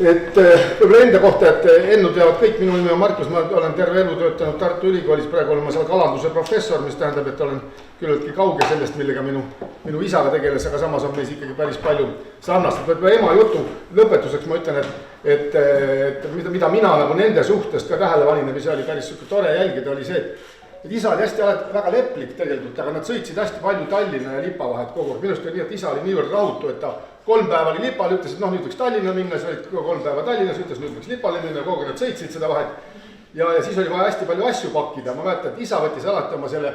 et võib-olla enda kohta, et ennu teavad kõik, minu nimi on Markus, ma olen terve elu töötanud Tartu Ülikoolis, praegu olen ma seal kalanduse professor, mis tähendab, et olen küllaltki kauge sellest, millega minu isaga tegeles, aga samas on meis ikkagi päris palju sarnast. Võib-olla ema jutu lõpetuseks ma ütlen, et mida mina nagu nende suhtest ka tähele panin, mis oli päris tore jälgida, oli see, et isa oli hästi alati väga leplik tegelikult, aga nad sõitsid hästi palju Tallinna ja Lipa vahet kogu aeg. Minust oli nii, et isa oli niivõrd rahutu, et ta 3 päeva oli Lipal, ütles, et nüüd võiks Tallinna minna, siis olid 3 päeva Tallinnas, ütles, nüüd võiks Lipale minna, kogu nad sõitsid seda vahet. Ja siis oli vaja hästi palju asju pakkida. Ma mäletan, et isa võttis alati oma selle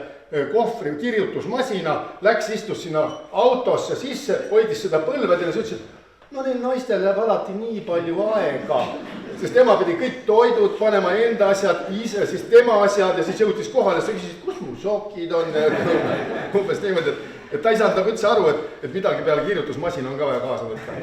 kohvri kirjutusmasina, läks, istus sinna autosse sisse, hoidis seda põlvedel ja ütles, et no neil naistel läheb alati nii palju aega, sest ema pidi kõik toidud panema enda asjad, ise siis tema asjad ja siis jõudis kohale, sa küsisid, kus mu sokid on, umbes niimoodi, et ta ei saanud nagu üldse aru, et midagi peale kirjutusmasina on ka vaja kaasa võtta.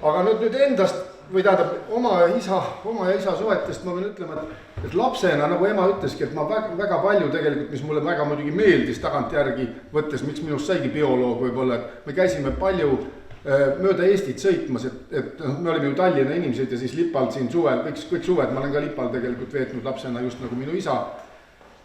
Aga nüüd endast, või tähendab oma ja isa suhetest ma võin ütlema, et lapsena, nagu ema ütleski, et ma väga palju tegelikult, mis mulle väga muidugi meeldis tagantjärgi võttes, miks minust saigi bioloog võib-olla, et me käisime palju mööda Eestit sõitmas, et me olime ju Tallinna inimesed ja siis Lipal siin suvel, kõik suved, ma olen ka Lipal tegelikult veetnud lapsena just nagu minu isa.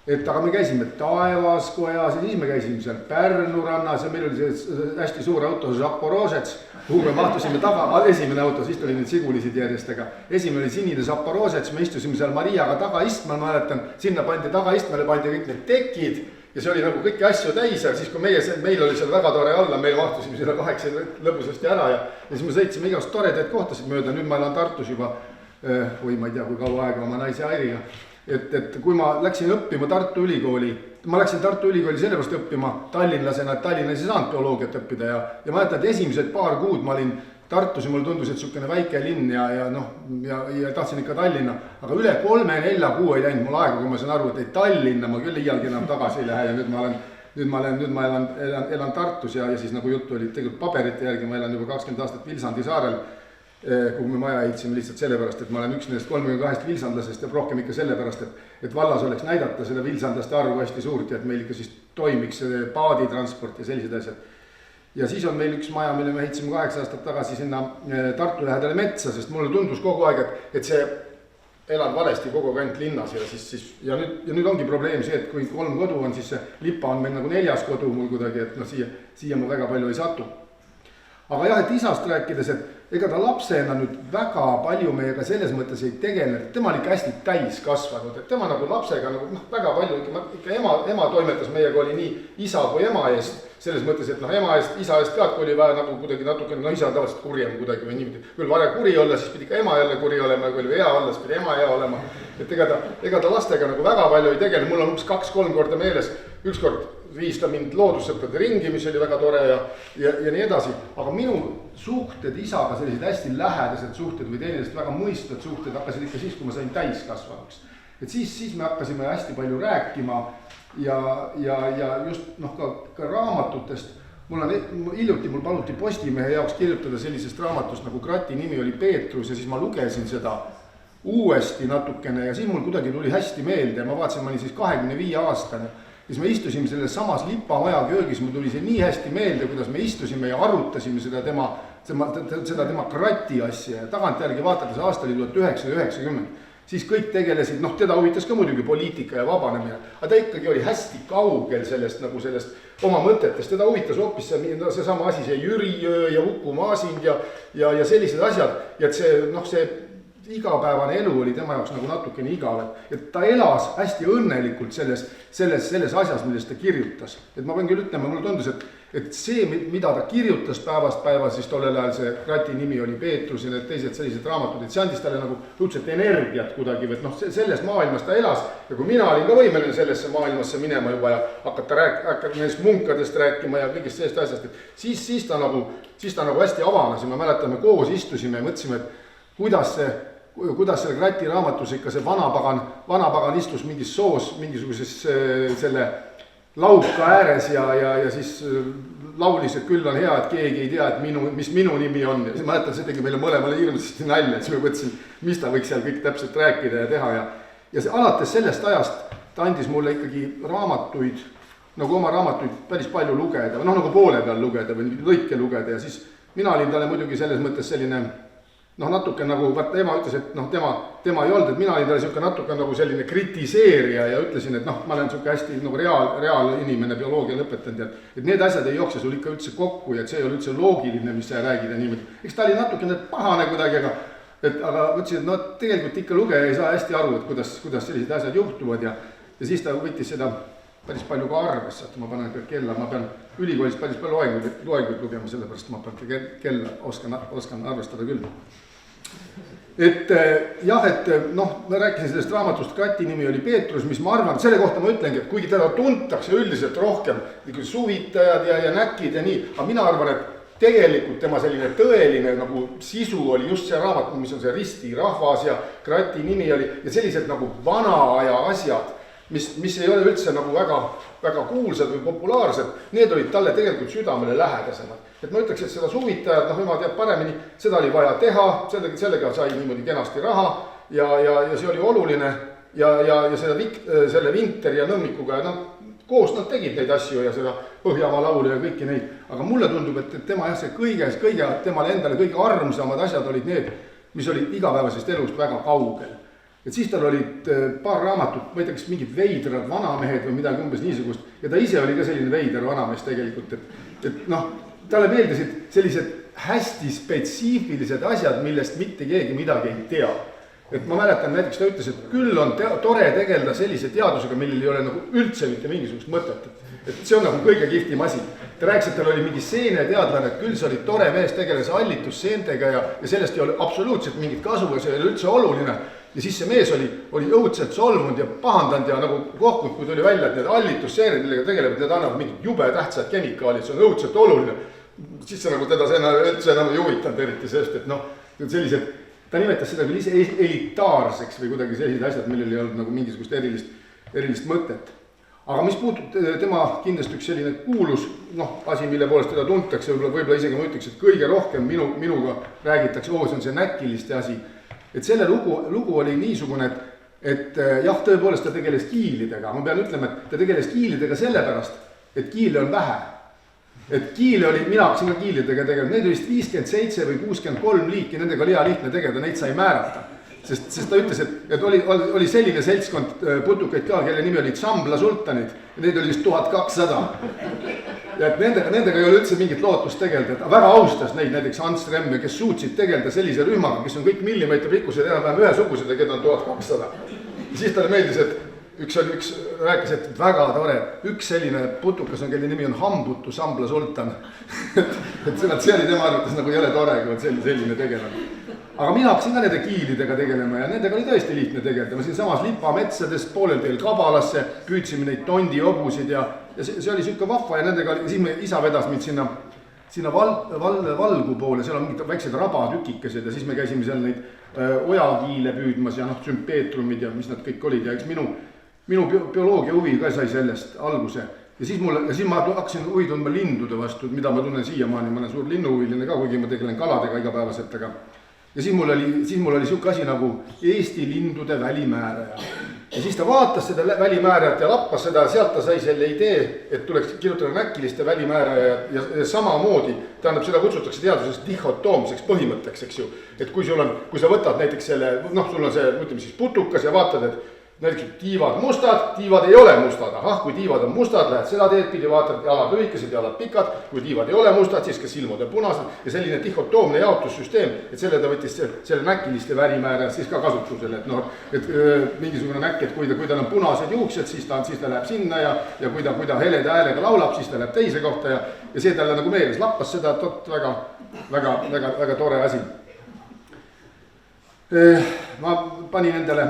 Aga me käisime Taevaskojas ja siis me käisime seal Pärnu rannas ja meil oli see hästi suur auto Zaporožets, kuhu me mahtusime taga, esimene auto, siis tuli neid sigulisid järjestega. Esimene oli sinine Zaporožets, me istusime seal Mariaga tagaistmal, ma mäletan, sinna pandi tagaistmale, pandi kõik need tekid ja see oli nagu kõiki asju täis ja siis kui meil oli seal väga tore olla, meil mahtusime sinna 8 lõbusasti ära ja siis me sõitsime igast toredaid kohtasid mööda, nüüd ma elan Tartus juba, või ma ei tea, kui kaua aega oma naise Airiga. Et kui ma läksin õppima Tartu Ülikooli, ma läksin Tartu Ülikooli sellepärast õppima tallinlasena, et Tallinnas ei saanud bioloogiat õppida ja mäletan, et esimesed paar kuud ma olin Tartus ja mulle tundus, et niisugune väike linn ja tahtsin ikka Tallinna, aga üle 3-4 kuu ei läinud mul aega, kui ma saan aru, et ei Tallinna ma küll iialgi enam tagasi ei lähe ja nüüd ma elan Tartus ja siis nagu juttu oli tegelikult paberite järgi, ma elan juba 20 aastat Vilsandi saarel, kuhu me maja ehitasime lihtsalt sellepärast, et ma olen üks nendest 32 vilsandlasest ja rohkem ikka sellepärast, et vallas oleks näidata selle vilsandlaste arvu hästi suurt ja et meil ikka siis toimiks paaditransport ja sellised asjad. Ja siis on meil üks maja, mille me ehitasime 8 aastat tagasi sinna Tartu lähedale metsa, sest mulle tundus kogu aeg, et see elad valesti kogu aeg ainult linnas ja nüüd ongi probleem see, et kui 3 kodu on, siis see Lipa on meil nagu 4. kodu mul kuidagi, et siia ma väga palju ei satu. Aga jah, et isast rääkides, et ega ta lapsena nüüd väga palju meiega selles mõttes ei tegelenud, tema oli ikka hästi täis kasvanud, et tema nagu lapsega nagu väga palju, ikka ema toimetas meiega oli nii isa kui ema eest, selles mõttes, et ema eest, isa eest ka, kui oli vaja nagu kuidagi natuke, isa on tavaliselt kurjem kuidagi või niimoodi, küll varja kuri olla, siis pidi ka ema jälle kuri olema ja kui oli hea olla, siis pidi ema hea olema, et ega ta lastega nagu väga palju ei tegele, mul on umbes 2-3 korda meeles, ükskord viis ta mind loodussõprade ringi, mis oli väga tore ja nii edasi, aga minu suhted isaga, sellised hästi lähedased suhted või teineteist väga mõistvad suhted hakkasid ikka siis, kui ma sain täiskasvanuks. Et siis me hakkasime hästi palju rääkima ja just ka raamatutest, hiljuti mul paluti Postimehe jaoks kirjutada sellisest raamatust, nagu Krati nimi oli Peetrus ja siis ma lugesin seda uuesti natukene ja siis mul kuidagi tuli hästi meelde ja ma vaatasin, ma olin siis 25 aastane. Siis me istusime selles samas Lipa maja köögis, mul tuli see nii hästi meelde, kuidas me istusime ja arutasime seda tema Krati asja ja tagantjärgi vaatades aasta oli 1990. Siis kõik tegelesid, teda huvitas ka muidugi poliitika ja vabanemine, aga ta ikkagi oli hästi kaugel sellest oma mõtetest, teda huvitas hoopis see sama asi, see Jüriöö ja Uku Maasind ja sellised asjad ja et see igapäevane elu oli tema jaoks nagu natukene igav, et ta elas hästi õnnelikult selles asjas, millest ta kirjutas. Et ma võin küll ütlema, mulle tundus, et see, mida ta kirjutas päevast päeva, siis tollel ajal see Krati nimi oli Peetrus ja need teised sellised raamatud, et see andis talle nagu õudselt energiat kuidagi, et selles maailmas ta elas ja kui mina olin ka võimeline sellesse maailmasse minema juba ja hakata nendest munkadest rääkima ja kõigist sellest asjast, et siis ta nagu hästi avanes ja me mäletame, koos istusime ja mõtlesime, et kuidas selle Krati raamatus ikka see vanapagan istus mingis soos, mingisuguses selle lauka ääres ja siis laulis, et küll on hea, et keegi ei tea, et mis minu nimi on. Ja siis mäletan, see tegi meile mõlemale hirmsasti nalja, et siis me mõtlesin, mis ta võiks seal kõik täpselt rääkida ja teha. Ja alates sellest ajast ta andis mulle ikkagi raamatuid, nagu oma raamatuid päris palju lugeda, nagu poole peal lugeda või lõike lugeda ja siis mina olin talle muidugi selles mõttes selline noh, natuke nagu, vaata ema ütles, et noh, tema ei olnud, et mina olin talle siuke natuke nagu selline kritiseerija ja ütlesin, et noh, ma olen siuke hästi nagu reaalinimene, bioloogia lõpetanud ja et need asjad ei jookse sul ikka üldse kokku ja et see ei ole üldse loogiline, mis sa räägid ja niimoodi. Eks ta oli natukene pahane kuidagi, aga mõtlesin, et no tegelikult ikka lugeja ei saa hästi aru, et kuidas sellised asjad juhtuvad ja siis ta võttis seda päris palju ka arvesse, et ma panen kella, ma pean ülikoolis päris palju loenguid lugema, sellepärast ma pean kella, oskan arvestada küll. Et jah, et noh, ma rääkisin sellest raamatust, Krati nimi oli Peetrus, mis ma arvan, selle kohta ma ütlengi, et kuigi teda tuntakse üldiselt rohkem suvitajad ja näkid ja nii, aga mina arvan, et tegelikult tema selline tõeline nagu sisu oli just see raamat, mis on see Risti rahvas ja Krati nimi oli ja sellised nagu vana aja asjad, mis ei ole üldse nagu väga kuulsad või populaarsed, need olid talle tegelikult südamele lähedasemad. Et ma ütleks, et seda suvitajad, noh, ema teab paremini, seda oli vaja teha, sellega sai niimoodi kenasti raha ja see oli oluline ja selle Vinter ja Nõmmikuga, noh, koos nad tegid neid asju ja seda Põhjamaa laulu ja kõiki neid, aga mulle tundub, et tema jah, see kõige temale endale kõige armsamad asjad olid need, mis olid igapäevasest elust väga kaugel. Et siis tal olid paar raamatut, ma ei tea, kas mingid veidrad vanamehed või midagi umbes niisugust ja ta ise oli ka selline veider vanamees tegelikult, et noh, talle meeldisid sellised hästi spetsiifilised asjad, millest mitte keegi midagi ei tea. Et ma mäletan näiteks, ta ütles, et küll on tore tegeleda sellise teadusega, millel ei ole nagu üldse mitte mingisugust mõtet. Et see on nagu kõige kihvtim asi. Ta rääkis, et tal oli mingi seeneteadlane, et küll see oli tore mees tegeles allitusseentega ja sellest ei ole absoluutselt mingit kasu ja see ei ole üldse oluline. Ja siis see mees oli õudselt solvunud ja pahandanud ja nagu kohkunud, kui tuli välja, et need allitusseened, millega tegelevad, need annavad mingid jube tähtsad kemikaalid, see on õudselt oluline. Siis see nagu teda üldse enam ei huvitanud eriti, sest et noh, sellised, ta nimetas seda küll ise elitaarseks või kuidagi sellised asjad, millel ei olnud nagu mingisugust erilist mõtet. Aga mis puutub tema kindlasti üks selline kuulus, noh, asi, mille poolest teda tuntakse, võib-olla isegi ma ütleks, et kõige rohkem minuga räägitakse, see on see näkiliste asi. Et selle lugu oli niisugune, et jah, tõepoolest ta tegeles kiilidega. Ma pean ütlema, et ta tegeles kiilidega sellepärast, et kiile on vähe. Et kiile oli, mina hakkasin ka kiilidega tegelema, neid oli vist 57 või 63 liiki, nendega oli hea lihtne tegeleda, neid sai määrata. Sest ta ütles, et oli selline seltskond putukaid ka, kelle nimi oli Tsambla sultanid ja neid oli vist 1200. Ja et nendega ei ole üldse mingit lootust tegeleda, et väga austas neid näiteks Hans Remme, kes suutsid tegeleda sellise rühmaga, kes on kõik millimeetri pikkused enam-vähem ühesugused ja keda on 1200. Ja siis talle meeldis, et üks rääkis, et väga tore, üks selline putukas on, kelle nimi on Hambutu Tsambla sultan. et see oli tema arvates nagu jälle tore, kui on selline tegelane. Aga mina hakkasin ka nende kiilidega tegelema ja nendega oli tõesti lihtne tegeleda. Ma siin samas lipametsades poolel teel Kabalasse püüdsime neid tondiobusid ja see oli siuke vahva ja nendega oli, siis me isa vedas mind sinna valgu poole, seal on mingid väiksed rabatükikesed ja siis me käisime seal neid ojakiile püüdmas ja noh, sümpeetrumid ja mis nad kõik olid ja eks minu bioloogia huvi ka sai sellest alguse. Ja siis ma hakkasin huvi tundma lindude vastu, mida ma tunnen siiamaani, ma olen suur linnuhuviline ka, kuigi ma tegelen kaladega igapäevaselt, ja siis mul oli siuke asi nagu Eesti lindude välimääraja. Ja siis ta vaatas seda välimäärajat ja lappas seda, sealt ta sai selle idee, et tuleks kirjutada näkiliste välimääraja ja samamoodi, tähendab, seda kutsutakse teaduses dihotoomseks põhimõtteks, eks ju. Et kui sa võtad näiteks selle, noh, sul on see, ütleme siis putukas ja vaatad, et näiteks tiivad mustad, tiivad ei ole mustad, kui tiivad on mustad, lähed seda teed pidi, vaatad jalad lühikesed, jalad pikad, kui tiivad ei ole mustad, siis kas silmad on punased ja selline dihotoomne jaotussüsteem, et selle ta võttis selle näkiliste värimäära siis ka kasutusele, et noh, et mingisugune näkk, et kui tal on punased juuksed, siis ta läheb sinna ja kui ta heleda häälega laulab, siis ta läheb teise kohta ja see talle nagu meeles, lappas seda, väga tore asi. Ma panin endale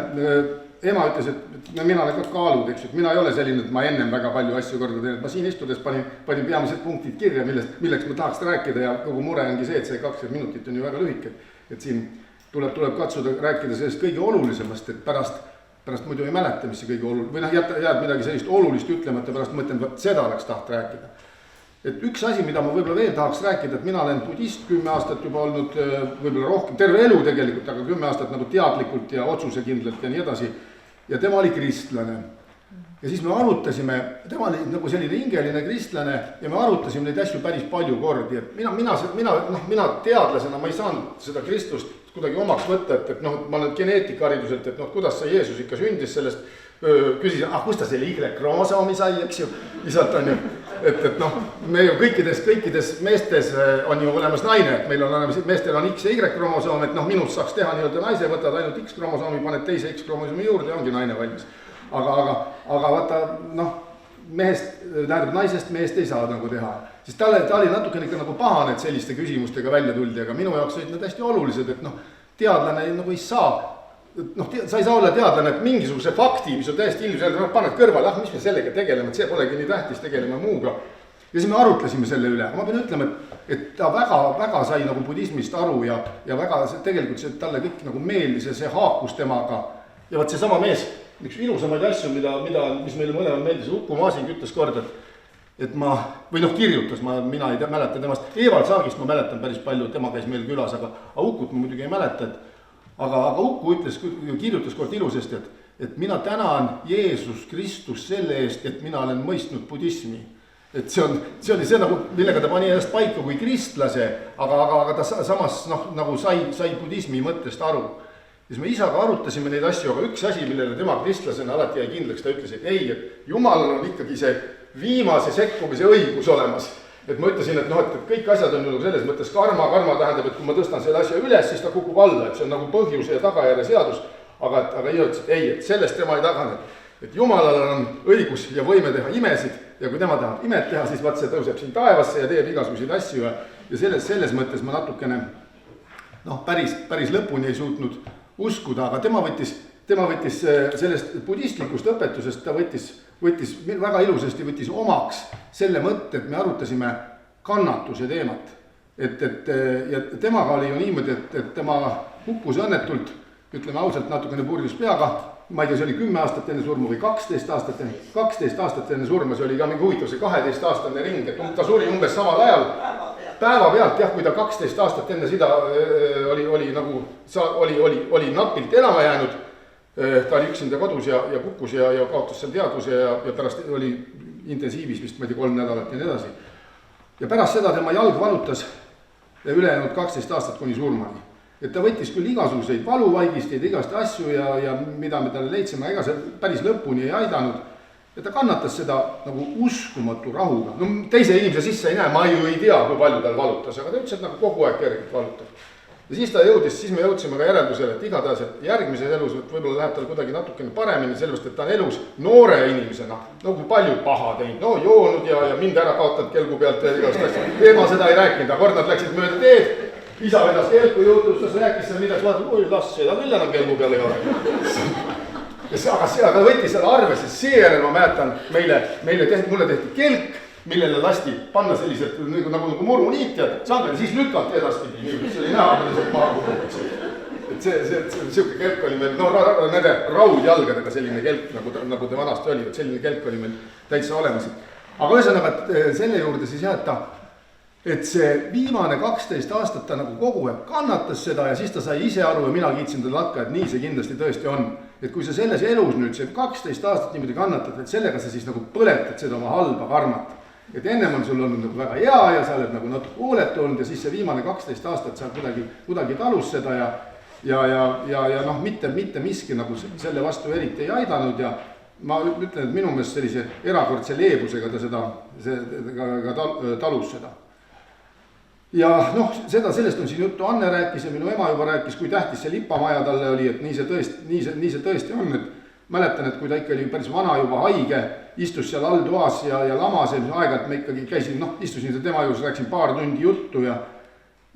ema ütles, et mina olen ka kaalud, eks, et mina ei ole selline, et ma ennem väga palju asju korda teen, et ma siin istudes panin peamised punktid kirja, milleks ma tahaks rääkida ja kogu mure ongi see, et see 20 minutit on ju väga lühike, et siin tuleb katsuda rääkida sellest kõige olulisemast, et pärast muidu ei mäleta, mis see kõige oluline, või noh, jääd midagi sellist olulist ütlemata, pärast mõtlen, et seda oleks taht rääkida. Et üks asi, mida ma võib-olla veel tahaks rääkida, et mina olen budist 10 aastat juba olnud, võib-olla rohkem, terve elu tegelikult, aga 10 aastat nagu teadlikult ja otsusekindlalt ja nii edasi. Ja tema oli kristlane. Ja siis me arutasime, tema oli nagu selline hingeline kristlane ja me arutasime neid asju päris palju kordi. Et mina teadlasena, ma ei saanud seda kristlust kuidagi omaks võtta, et noh, ma olen geneetikahariduselt, et noh, kuidas see Jeesus ikka sündis sellest, küsisin, kust ta selle Y-kromosoomi sai, eks ju, isalt on ju, et noh, me ju kõikides meestes on ju olemas naine, et meil on olemas, meestel on X ja Y-kromosoom, et noh, minust saaks teha nii-öelda naise, võtad ainult X-kromosoomi, paned teise X-kromosoomi juurde ja ongi naine valmis. Aga vaata, noh, mehest, tähendab naisest mehest ei saa nagu teha. Siis ta oli natukene ikka nagu pahane, et selliste küsimustega välja tuldi, aga minu jaoks olid need hästi olulised, et noh, teadlane nagu ei saa, noh, sa ei saa olla teadlane, et mingisuguse fakti, mis on täiesti ilmselgelt, paned kõrvale, mis me sellega tegeleme, et see polegi nii tähtis tegelema muuga. Ja siis me arutlesime selle üle, aga ma pean ütlema, et ta väga sai nagu budismist aru ja väga tegelikult see talle kõik nagu meeldis ja see haakus temaga. Ja võt see sama mees, üks ilusamaid asju, mis meile mõlemad meeldis, Uku Maasin ütles kord, et ma, või noh, kirjutas, mina ei mäleta temast, Evald Saagist ma mäletan päris palju, tema käis meil külas, aga Ukut ma muidugi ei mäleta, aga Uku kirjutas kord ilusasti, et mina tänan Jeesus Kristus selle eest, et mina olen mõistnud budismi. Et see oli see, nagu, millega ta pani ennast paika kui kristlase, aga ta samas nagu sai budismi mõttest aru. Ja siis me isaga arutasime neid asju, aga üks asi, millele tema kristlasena alati jäi kindlaks, ta ütles, et ei, et Jumalal on ikkagi see viimase sekkumise õigus olemas. Et ma ütlesin, et noh, et kõik asjad on ju selles mõttes karma tähendab, et kui ma tõstan selle asja üles, siis ta kukub alla, et see on nagu põhjuse ja tagajärje seadus, aga Iia ütles, et ei, et sellest tema ei tagane, et Jumalal on õigus ja võime teha imesid ja kui tema tahab imet teha, siis vaat see tõuseb siin taevasse ja teeb igasuguseid asju ja selles mõttes ma natukene noh, päris lõpuni ei suutnud uskuda, aga tema võttis sellest budistlikust õpetusest, ta võttis väga ilusasti omaks selle mõtte, et me arutasime kannatuse teemat. Ja temaga oli ju niimoodi, et tema hukkus õnnetult, ütleme ausalt, natukene purjus peaga, ma ei tea, see oli 10 aastat enne surma või 12 aastat enne surma, see oli ka mingi huvitav, see 12-aastane ring, et ta suri umbes samal ajal, päeva pealt, jah, kui ta 12 aastat enne seda oli napilt elama jäänud, ta oli üksinda kodus ja kukkus ja kaotas seal teadvuse ja pärast oli intensiivis vist, ma ei tea, 3 nädalat ja nii edasi. Ja pärast seda tema jalg valutas ülejäänud 12 aastat kuni surmani. Et ta võttis küll igasuguseid valuvaigisteid, igast asju ja mida me talle leidsime, ega see päris lõpuni ei aidanud. Ja ta kannatas seda nagu uskumatu rahuga. No teise inimese sisse ei näe, ma ju ei tea, kui palju tal valutas, aga ta ütles, et nagu kogu aeg kergelt valutab. Ja siis me jõudsime ka järeldusele, et igatahes, et järgmises elus võib-olla läheb tal kuidagi natukene paremini, sellepärast, et ta on elus noore inimesena, nagu palju paha teinud, no joonud ja mind ära kaotanud kelgu pealt ja igast asja. Ema seda ei rääkinud, aga kord nad läksid mööda teed, isa vedas kelku jutustas, rääkis seal midagi, vaatad, oi las seda küll enam kelgu peal ei ole. Aga võttis selle arvesse, seejärel ma mäletan, mulle tehti kelk, millele lasti panna sellised nagu muruniitjad, sangad ja siis lükati edaspidi, see oli näha, millised maha kukuks. Et see kelk oli meil, nende raudjalgadega selline kelk, nagu te vanasti oli, et selline kelk oli meil täitsa olemas. Aga ühesõnaga, et selle juurde siis jah, et see viimane 12 aastat ta nagu kogu aeg kannatas seda ja siis ta sai ise aru ja mina kiitsin teda lakka, et nii see kindlasti tõesti on. Et kui sa selles elus nüüd see 12 aastat niimoodi kannatad, et sellega sa siis nagu põletad seda oma halba karmat. Et ennem on sul olnud nagu väga hea ja sa oled nagu natuke hooletu olnud ja siis see viimane 12 aastat sa kuidagi talus seda ja noh, mitte miski nagu selle vastu eriti ei aidanud ja ma ütlen, et minu meelest sellise erakordse leebusega ta talus seda. Ja noh, sellest on siin juttu, Anne rääkis ja minu ema juba rääkis, kui tähtis see lipamaja talle oli, et nii see tõesti on, et mäletan, et kui ta ikka oli päris vana juba haige, istus seal alltoas ja lamas ja aeg-ajalt me ikkagi käisin, istusin tema juures, rääksin paar tundi juttu ja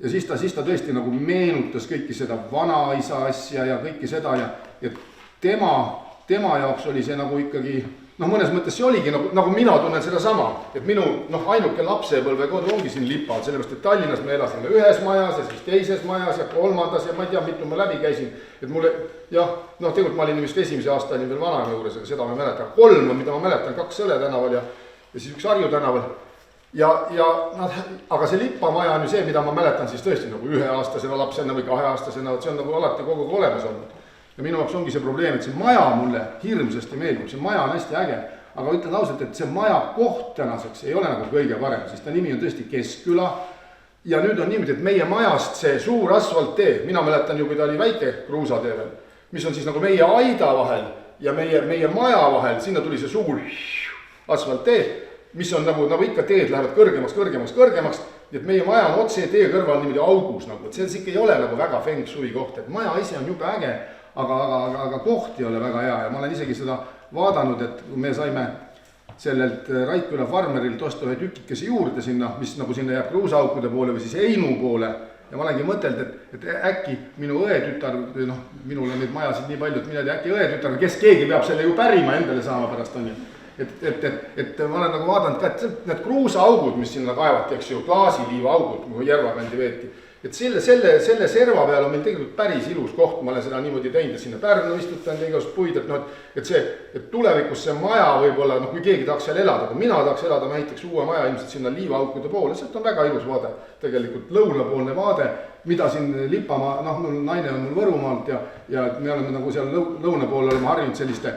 siis ta tõesti nagu meenutas kõiki seda vanaisa asja ja kõiki seda ja tema jaoks oli see nagu ikkagi, mõnes mõttes see oligi nagu mina tunnen seda sama, et minu ainuke lapsepõlve kodu ongi siin Lipal, sellepärast, et Tallinnas me elasime ühes majas ja siis teises majas ja kolmandas ja ma ei tea, mitu ma läbi käisin, et mulle, tegelikult ma olin vist esimese aasta olin veel vanaema juures, aga seda ma ei mäleta, 3, mida ma mäletan, 2 Sõle tänaval ja siis 1 Harju tänaval aga see Lipamaja on ju see, mida ma mäletan siis tõesti nagu 1-aastasena lapsena või 2-aastasena, see on nagu alati kogu olemas olnud. Ja minu jaoks ongi see probleem, et see maja mulle hirmsasti meeldib, see maja on hästi äge, aga ütlen ausalt, et see maja koht tänaseks ei ole nagu kõige parem, sest ta nimi on tõesti Keskküla, ja nüüd on niimoodi, et meie majast see suur asfalttee, mina mäletan ju, kui ta oli väike kruusatee veel, mis on siis nagu meie aida vahel ja meie maja vahel, sinna tuli see suur asfalttee, mis on nagu ikka teed lähevad kõrgemaks, nii et meie maja on otse tee kõrval niimoodi augus nagu, et see ikka ei ole nagu väga feng shui koht, et maja ise on jube äge, aga koht ei ole väga hea ja ma olen isegi seda vaadanud, et me saime sellelt Raikküla farmerilt osta ühe tükikese juurde sinna, mis nagu sinna jääb kruusaaukude poole või siis Einu poole ja ma olengi mõtelnud, et äkki minu õetütar, minul on neid majasid nii palju, et mina ei tea, äkki õetütar, kes keegi peab selle ju pärima endale saama pärast on ju. Et ma olen nagu vaadanud ka, et need kruusaaugud, mis sinna kaevati, eks ju, klaasiliiva augud, kui Järvakandi veeti, et selle serva peal on meil tegelikult päris ilus koht, ma olen seda niimoodi teinud, et sinna Pärnu istutanud ja igasugust puid, et tulevikus see maja võib-olla, kui keegi tahaks seal elada, kui mina tahaks elada, ma ehitaks uue maja ilmselt sinna liivaaukude poole, sealt on väga ilus vaade, tegelikult lõunapoolne vaade, mida siin Lipamaa, mul naine on mul Võrumaalt ja me oleme nagu seal lõunapoole oleme harjunud selliste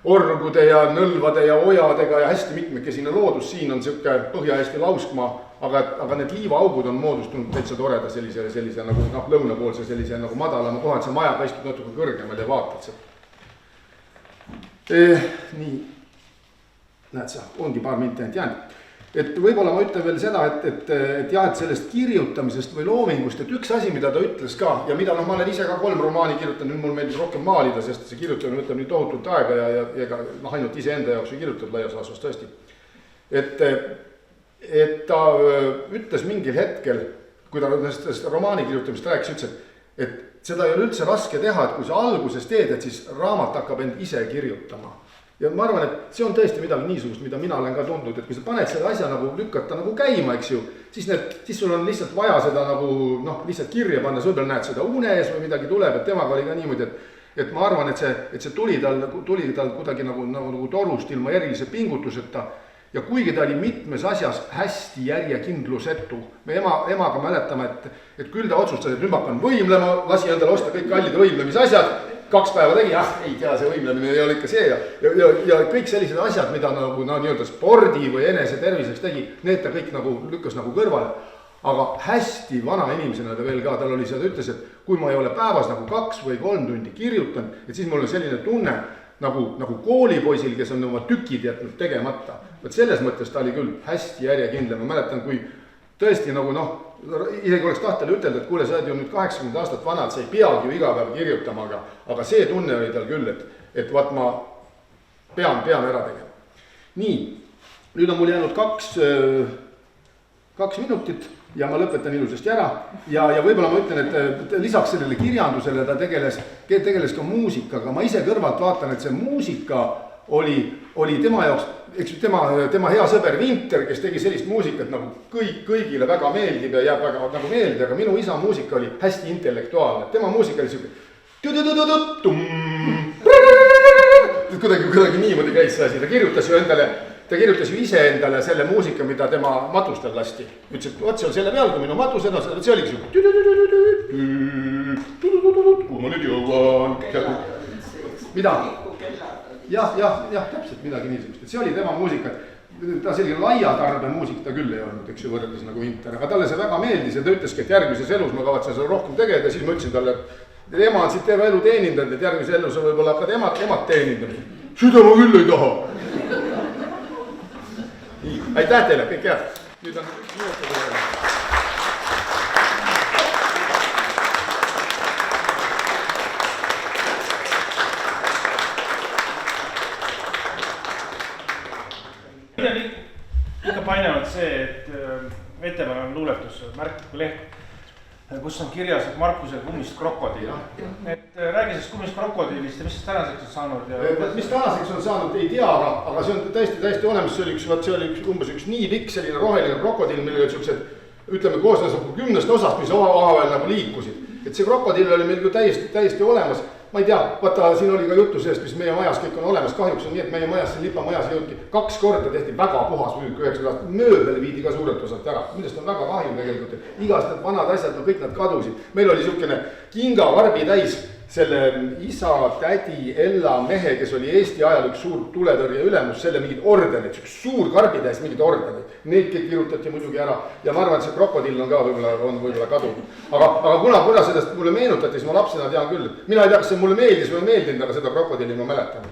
orgude ja nõlvade ja ojadega ja hästi mitmekesine loodus, siin on siuke Põhja-Eesti lauskmaa, aga need liivaaugud on moodustunud täitsa toreda sellise nagu lõunapoolse sellise nagu madalama koha, et see maja paistab natuke kõrgemal ja vaatad sealt. Nii, näed sa, ongi paar minti ainult jäänud. Et võib-olla ma ütlen veel seda, et jah, et sellest kirjutamisest või loomingust, et üks asi, mida ta ütles ka ja mida ma olen ise ka 3 romaani kirjutanud, nüüd mul meeldib rohkem maalida, sest see kirjutamine võtab nii tohutult aega ja ainult iseenda jaoks ei kirjutanud laias laastus tõesti. Et ta ütles mingil hetkel, kui ta sellest romaani kirjutamist rääkis, ütles, et seda ei ole üldse raske teha, et kui sa alguses teed, et siis raamat hakkab end ise kirjutama. Ja ma arvan, et see on tõesti midagi niisugust, mida mina olen ka tundnud, et kui sa paned seda asja nagu lükata nagu käima, eks ju, siis sul on lihtsalt vaja seda nagu lihtsalt kirja panna, sa võib-olla näed seda unes või midagi tuleb, et temaga oli ka niimoodi, et ma arvan, et see tuli tal kuidagi nagu torust ilma erilise pingutuseta ja kuigi ta oli mitmes asjas hästi järjekindlusetu, me emaga mäletame, et küll ta otsustas, et nüüd ma hakkan võimlema, lasi endale osta kõik kallid võimlemisasjad, 2 päeva tegi, ei tea, see võimlemine ei ole ikka see ja kõik sellised asjad, mida nagu nii-öelda spordi või enese terviseks tegi, need ta kõik nagu lükkas nagu kõrvale. Aga hästi vana inimesena ta veel ka, tal oli seda, ütles, et kui ma ei ole päevas nagu 2 või 3 tundi kirjutan, et siis mul on selline tunne nagu koolipoisil, kes on oma tükid jätnud tegemata. Võt selles mõttes ta oli küll hästi järjekindla, ma mäletan, kui tõesti nagu isegi oleks tahtel ütelda, et kuule, sa oled ju nüüd 80 aastat vana, et sa ei peagi ju iga päev kirjutama, aga see tunne oli tal küll, et vaat ma pean ära tegema. Nii, nüüd on mul jäänud 2 minutit ja ma lõpetan ilusasti ära ja võib-olla ma ütlen, et lisaks sellele kirjandusele ta tegeles ka muusikaga, ma ise kõrvalt vaatan, et see muusika oli tema jaoks, eks ju, tema hea sõber Vinter, kes tegi sellist muusikat nagu kõigile väga meeldib ja jääb väga nagu meelde, aga minu isa muusika oli hästi intellektuaalne. Tema muusika oli siuke kuidagi niimoodi käis see asi, ta kirjutas ju ise endale selle muusika, mida tema matustel lasti. Ütles, et võt see on selle peal, kui minu matus edasi, see oligi siuke kui ma nüüd jõuan. Mida? Jah, täpselt midagi niisugust, et see oli tema muusika, ta selline laia tarbe muusik ta küll ei olnud, eks ju, võrdes nagu Inter, aga talle see väga meeldis ja ta ütleski, et järgmises elus ma kavatsen seda rohkem tegeda, siis ma ütlesin talle, et ema on siit terve elu teenindanud, et järgmises elus võib-olla hakkad emad teenindama. Seda ma küll ei taha. Nii, aitäh teile, kõik head. Nüüd on minuti. Ikka painavad see, et Vetemäe on luuletus märkliku leht, kus on kirjas, et Markusel kummist krokodil. Et räägi sellest kummist krokodilist ja mis tänaseks on saanud? Mis tänaseks on saanud, ei tea, aga see on täiesti olemas, see oli umbes üks nii pikk selline roheline krokodil, millel oli ütleme koosnes 10 osast, mis omavahel nagu liikusid. Et see krokodil oli meil ju täiesti olemas. Ma ei tea, vaata siin oli ka jutu sellest, mis meie majas kõik on olemas, kahjuks on nii, et meie majas, Lipa majas jõudki 2 korda tehti väga puhas müük 9 aastat, mööbel viidi ka suurelt osalt ära, millest on väga kahju tegelikult, et igast need vanad asjad, kõik nad kadusid. Meil oli siukene kingavarbi täis selle isa, tädi, Ella mehe, kes oli Eesti ajal üks suur tuletõrje ülemus, selle mingid ordenid, üks suur karbitäis mingid ordenid. Neid kõik kirjutati muidugi ära ja ma arvan, et see krokodill on ka võib-olla kadunud. Aga kuna sellest mulle meenutati, siis ma lapsena tean küll. Mina ei tea, kas see mulle meeldis või ei meeldinud, aga seda krokodilli ma mäletan.